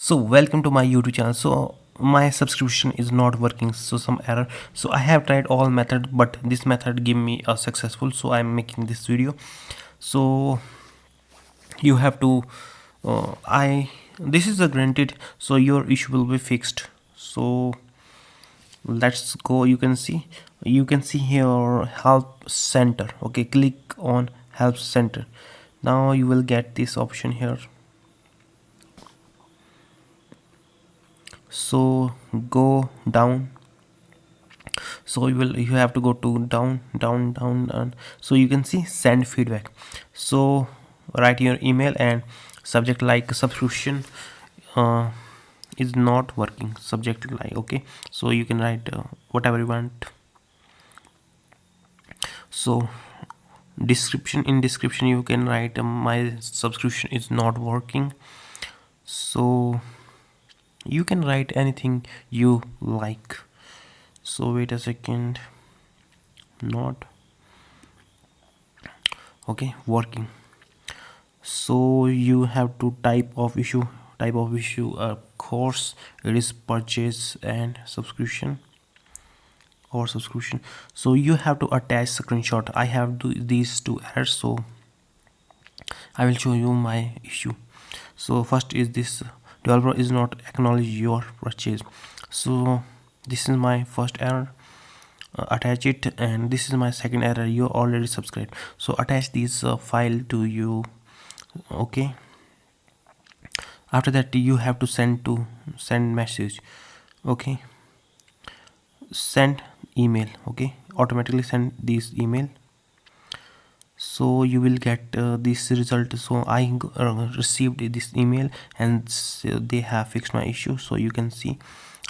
So welcome to my YouTube channel. So my subscription is not working, so some error. So I have tried all method, but this method give me a successful, so I'm making this video. So you have to I this is a granted, so your issue will be fixed. So let's go. You can see here help center. Okay, click on help center. Now you will get this option here. So go down. So you have to go to down, so you can see send feedback. So write your email and subject like subscription uh, is not working, subject like. Okay, so you can write whatever you want. So description you can write my subscription is not working. So you can write anything you like. So wait a second, not okay working. So you have to type of issue course, it is purchase and subscription or subscription. So you have to attach screenshot. I have these two errors, so I will show you my issue. So first is this: developer is not acknowledge your purchase. So this is my first error. Attach it, and this is my second error: you already subscribed. So attach this file to you. Okay, after that you have to send message. Okay, send email. Okay, automatically send this email. So you will get this result. So I received this email, and so they have fixed my issue. So you can see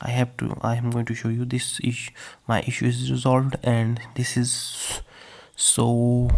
I am going to show you this issue. My issue is resolved, and this is so